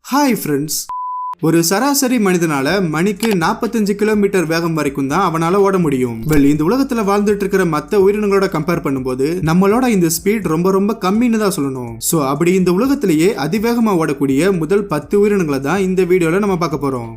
Hi friends. ஒரு சராசரி மனிதனால மணிக்கு 45 கிலோமீட்டர் வேகம் வரைக்கும் தான் அவனால ஓட முடியும். இந்த உலகத்துல வாழ்ந்துட்டு இருக்கிற மத்த உயிரினங்களோட கம்பேர் பண்ணும்போது நம்மளோட இந்த ஸ்பீட் ரொம்ப கம்மின்னு தான் சொல்லணும். சோ அப்படி இந்த உலகத்திலேயே அதிவேகமா ஓடக்கூடிய முதல் 10 உயிரினங்களை தான் இந்த வீடியோல நம்ம பார்க்க போறோம்.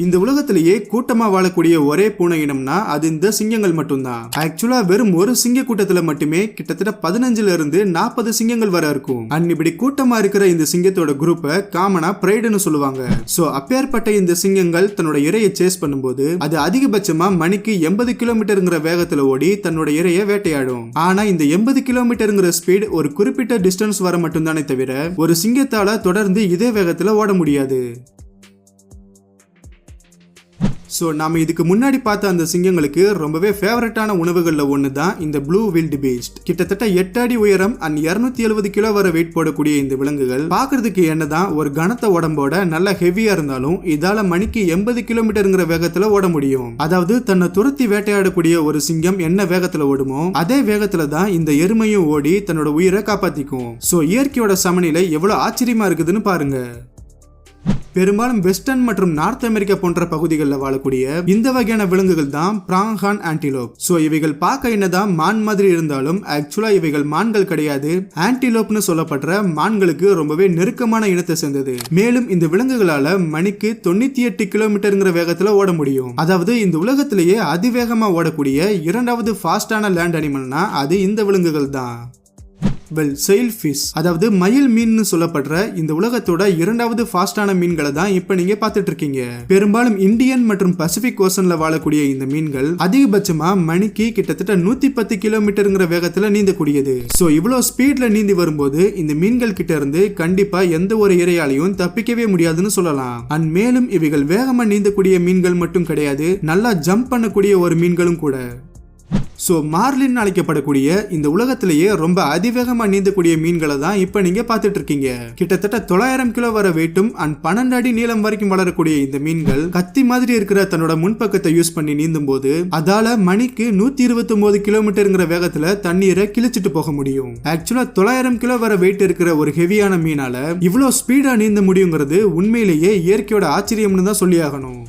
இந்த உலகத்திலேயே கூட்டமா வாழக்கூடிய ஒரே பூனை இனம்னா அது இந்த சிங்கங்கள் மட்டும்தான். ஆக்சுவலா வெறும் ஒரு சிங்க கூட்டத்துல மட்டுமே கிட்டத்தட்ட 15ல இருந்து 40 சிங்கங்கள் வர இருக்கும். அண்ட் இப்படி கூட்டமா இருக்கிற இந்த சிங்கத்தோட குரூப்பை காமனா பிரைடுன்னு சொல்லுவாங்க. சோ அப்பேற்பட்ட இந்த சிங்கங்கள் தன்னோட இரையை சேஸ் பண்ணும்போது அது அதிகபட்சமா மணிக்கு 80 கிலோமீட்டருங்கிற வேகத்துல ஓடி தன்னோட இரையை வேட்டையாடும். ஆனா இந்த 80 கிலோமீட்டருங்கிற ஸ்பீட் ஒரு குறிப்பிட்ட டிஸ்டன்ஸ் வர மட்டும்தானே தவிர ஒரு சிங்கத்தால தொடர்ந்து இதே வேகத்துல ஓட முடியாது. ஸோ நாம இதுக்கு முன்னாடி பார்த்த அந்த சிங்கங்களுக்கு ரொம்பவே ஃபேவரட்டான உணவுகளில் ஒன்று தான் இந்த ப்ளூ வில்ட் பீஸ்ட். கிட்டத்தட்ட 8 அடி உயரம் அண்ட் 270 கிலோ வரை வெயிட் போடக்கூடிய இந்த விலங்குகள் பார்க்கறதுக்கு என்னதான் ஒரு கனத்த உடம்போட நல்ல ஹெவியா இருந்தாலும் இதால மணிக்கு 80 கிலோமீட்டருங்கிற வேகத்துல ஓட முடியும். அதாவது தன்னை துரத்தி வேட்டையாடக்கூடிய ஒரு சிங்கம் என்ன வேகத்துல ஓடுமோ அதே வேகத்துல தான் இந்த எருமையும் ஓடி தன்னோட உயிரை காப்பாத்திக்கும். ஸோ இயற்கையோட சமநிலை எவ்வளவு ஆச்சரியமா இருக்குதுன்னு பாருங்க. பெரும்பாலும் வெஸ்டர்ன் மற்றும் நார்த் அமெரிக்கா போன்ற பகுதிகளில் வாழக்கூடிய இந்த வகையான விலங்குகள் தான் பிராங்ஹார்ன் ஆன்டிலோப். சோ இவைகள் பார்க்க என்னதான் மான் மாதிரி இருந்தாலும் ஆக்சுவலா இவைகள் மான்கள் கிடையாது. ஆன்டிலோப்னு சொல்லப்படுற மான்களுக்கு ரொம்பவே நெருக்கமான இனத்தை சேர்ந்தது. மேலும் இந்த விலங்குகளால மணிக்கு 98 கிலோமீட்டருங்கிற வேகத்துல ஓட முடியும். அதாவது இந்த உலகத்திலேயே அதிவேகமா ஓடக்கூடிய இரண்டாவது ஃபாஸ்டான லேண்ட் அனிமல்னா அது இந்த விலங்குகள் தான். செயில்ஃபிஷ், அதாவது மயில் மீன் சொல்லப்படுற இந்த உலகத்தோட இரண்டாவது ஃபாஸ்டான மீன்களை தான் இப்ப நீங்க பாத்துட்டு இருக்கீங்க. பெரும்பாலும் இந்தியன் மற்றும் பசிபிக் ஓசன்ல வாழக்கூடிய இந்த மீன்கள் அதிகபட்சமா மணிக்கு கிட்டத்தட்ட 110 கிலோமீட்டருங்கிற வேகத்துல நீந்தக்கூடியது. சோ இவ்வளவு ஸ்பீட்ல நீந்தி வரும்போது இந்த மீன்கள் கிட்ட இருந்து கண்டிப்பா எந்த ஒரு இரையாலையும் தப்பிக்கவே முடியாதுன்னு சொல்லலாம். அண்ட் மேலும் இவைகள் வேகமா நீந்தக்கூடிய மீன்கள் மட்டும் கிடையாது, நல்லா ஜம்ப் பண்ணக்கூடிய ஒரு மீன்களும் கூட. சோ மார்லின் அழைக்கப்படக்கூடிய இந்த உலகத்திலேயே ரொம்ப அதிவேகமா நீந்தக்கூடிய மீன்களை தான் இப்ப நீங்க பாத்துட்டு இருக்கீங்க. கிட்டத்தட்ட 900 கிலோ வர வெயிட்டும் அண்ட் 12 அடி நீளம் வரைக்கும் வளரக்கூடிய இந்த மீன்கள் கத்தி மாதிரி இருக்கிற தன்னோட முன்பக்கத்தை யூஸ் பண்ணி நீந்தும் போது அதால மணிக்கு 129 கிலோமீட்டருங்கிற வேகத்துல தண்ணீரை கிழிச்சிட்டு போக முடியும். ஆக்சுவலா 900 கிலோ வர வெயிட் இருக்கிற ஒரு ஹெவியான மீனால இவ்வளவு ஸ்பீடா நீந்த முடியுங்கிறது உண்மையிலேயே இயற்கையோட ஆச்சரியம்னு தான் சொல்லி ஆகணும்.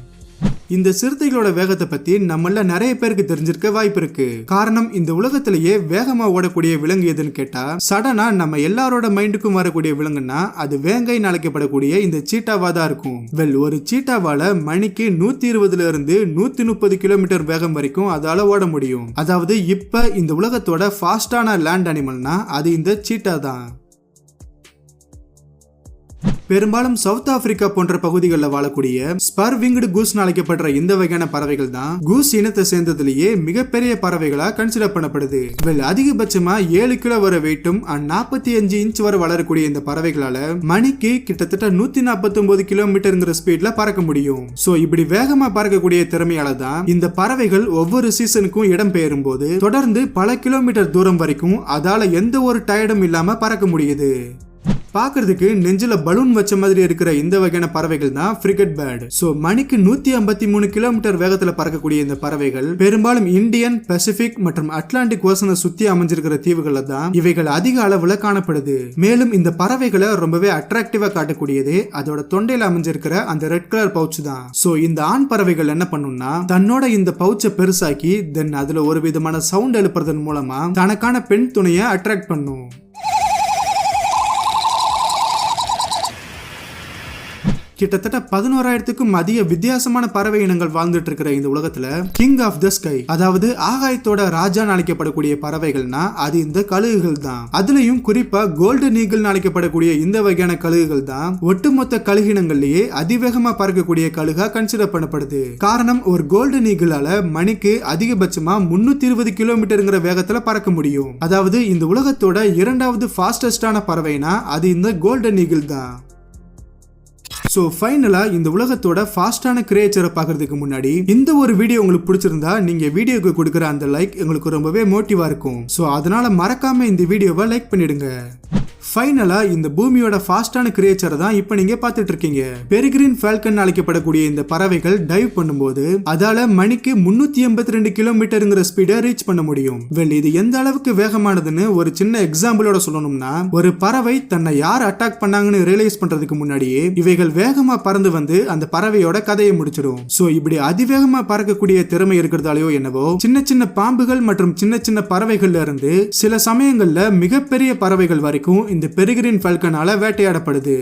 இந்த சிறுத்தைகளோட வேகத்தை பத்தி நம்மள நிறைய பேருக்கு தெரிஞ்சிருக்க வாய்ப்பு இருக்கு. காரணம் இந்த உலகத்திலேயே வேகமா ஓடக்கூடிய விலங்கு எதுன்னு கேட்டா சடனா நம்ம எல்லாரோட மைண்டுக்கும் வரக்கூடிய விலங்குன்னா அது வேங்கை அழைக்கப்படக்கூடிய இந்த சீட்டாவா தான் இருக்கும். ஒரு சீட்டாவால மணிக்கு 120ல இருந்து 130 கிலோமீட்டர் வேகம் வரைக்கும் அதால ஓட முடியும். அதாவது இப்ப இந்த உலகத்தோட ஃபாஸ்டான லேண்ட் அனிமல்னா அது இந்த சீட்டா தான். பெரும்பாலும் சவுத் ஆப்பிரிக்கா போன்ற பகுதிகளில் வாழக்கூடிய ஸ்பர் விங்டு கூஸ் அழைக்கப்படுற இந்த வகையான பறவைகள் தான் கூஸ் இனத்தை சேர்ந்ததுலேயே மிகப்பெரிய பறவைகளா கன்சிடர் பண்ணப்படுது. அதிகபட்சமா 7 கிலோ வர வெயிட்டும் 45 இன்ச் வரை வளரக்கூடிய இந்த பறவைகளால மணிக்கு கிட்டத்தட்ட 149 கிலோமீட்டருங்கிற ஸ்பீட்ல பறக்க முடியும். சோ இப்படி வேகமா பறக்கக்கூடிய திறமையால தான் இந்த பறவைகள் ஒவ்வொரு சீசனுக்கும் இடம் பெயரும் போது தொடர்ந்து பல கிலோமீட்டர் தூரம் வரைக்கும் அதால எந்த ஒரு டயர்டும் இல்லாம பறக்க முடியுது. பாக்குறதுக்கு நெஞ்சில பலூன் வச்ச மாதிரி இருக்கிற இந்த வகையான பறவைகள் தான் ஃப்ரிகேட் பேர்ட். சோ மணிக்கு 153 கிலோமீட்டர் வேகத்துல பறக்கக்கூடிய இந்த பறவைகள் பெரும்பாலும் இந்தியன், பசிபிக் மற்றும் அட்லாண்டிக் ஓசனை சுத்தி அமைஞ்சிருக்கிற தீவுகள்ல தான் இவைகள் அதிக அளவுல காணப்படுது. மேலும் இந்த பறவைகளை ரொம்பவே அட்ராக்டிவா காட்டக்கூடியது அதோட தொண்டையில அமைஞ்சிருக்கிற அந்த ரெட் கலர் பவுச் தான். சோ இந்த ஆண் பறவைகள் என்ன பண்ணும்னா தன்னோட இந்த பவுச்சை பெருசாக்கி தென் அதுல ஒரு விதமான சவுண்ட் எழுப்புறதன் மூலமா தனக்கான பெண் துணையை அட்ராக்ட் பண்ணும். கிட்டத்தட்ட 11,000க்கும் அதிக வித்தியாசமான பறவை இனங்கள் வாழ்ந்துட்டு இருக்கிற இந்த உலகத்துல கிங் ஆஃப் த ஸ்கை, அதாவது ஆகாயத்தோட ராஜான்னு அழைக்கப்படக்கூடிய பறவைகள்னா அது இந்த கழுகுகள் தான். அதுலயும் குறிப்பா கோல்டன் ஈகிள் அழைக்கப்படக்கூடிய இந்த வகையான கழுகுகள் தான் ஒட்டுமொத்த கழுகினங்கள்லயே அதிவேகமா பறக்கக்கூடிய கழுகா கன்சிடர் பண்ணப்படுது. காரணம் ஒரு கோல்டன் ஈகிளால மணிக்கு அதிகபட்சமா 320 கிலோமீட்டருங்கிற வேகத்துல பறக்க முடியும். அதாவது இந்த உலகத்தோட இரண்டாவது ஃபாஸ்டஸ்டான பறவைனா அது இந்த கோல்டன் ஈகிள் தான். சோ ஃபைனலா இந்த உலகத்தோட ஃபாஸ்டான கிரியேச்சரை பார்க்கறதுக்கு முன்னாடி இந்த ஒரு வீடியோ உங்களுக்கு பிடிச்சிருந்தா நீங்க வீடியோக்கு கொடுக்குற அந்த லைக் எங்களுக்கு ரொம்பவே மோட்டிவா இருக்கும். சோ அதனால மறக்காம இந்த வீடியோவை லைக் பண்ணிடுங்க. ஃபைனலா இந்த பூமியோட ஃபாஸ்டான கிரியேச்சர் தான் இப்ப நீங்க பாத்துட்டு இருக்கீங்க. பெரிகிரின் ஃபால்கன் அழைக்கப்படக்கூடிய இந்த பறவைகள் டைவ் பண்ணும்போது அதால மணிக்கு 382 கிலோமீட்டருங்கிற ஸ்பீடை ரீச் பண்ண முடியும். இது எந்த அளவுக்கு வேகமானதுன்னு ஒரு சின்ன எக்ஸாம்பிளோட சொல்லணும்னா, ஒரு பறவை தன்னை யார் அட்டாக் பண்ணாங்கன்னு ரியலைஸ் பண்றதுக்கு முன்னாடியே இவைகள் வேகமா பறந்து வந்து அந்த பறவையோட கதையை முடிச்சிடும். சோ இப்படி அதிவேகமா பறக்கக்கூடிய திறமை இருக்கிறதாலயோ என்னவோ சின்ன சின்ன பாம்புகள் மற்றும் சின்ன சின்ன பறவைகள்ல இருந்து சில சமயங்கள்ல மிகப்பெரிய பறவைகள் வரைக்கும் இந்த பெரிகிரின் ஃபால்கனால வேட்டையாடப்படுது.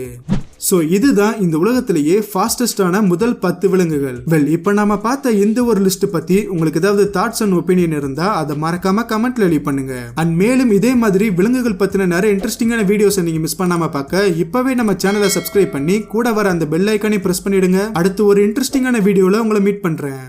சோ இதுதான் இந்த உலகத்திலேயே ஃபாஸ்டஸ்டான முதல் 10 விலங்குகள். இப்ப நாம பார்த்த இந்த ஒரு லிஸ்ட் பத்தி உங்களுக்கு ஏதாவது தாட்ஸ் அண்ட் ஒப்பீனியன் இருந்தா அதை மறக்காம கமெண்ட்ல லீவ் பண்ணுங்க. அண்ட் மேலும் இதே மாதிரி விலங்குகள் பத்தின நிறைய இன்ட்ரெஸ்டிங்கான வீடியோஸ் நீங்க மிஸ் பண்ணாம பார்க்க இப்பவே நம்ம சேனலை சப்ஸ்கிரைப் பண்ணி கூட வர அந்த பெல் ஐக்கானை பிரஸ் பண்ணிடுங்க. அடுத்து ஒரு இன்ட்ரெஸ்டிங்கான வீடியோல உங்களை மீட் பண்றேன்.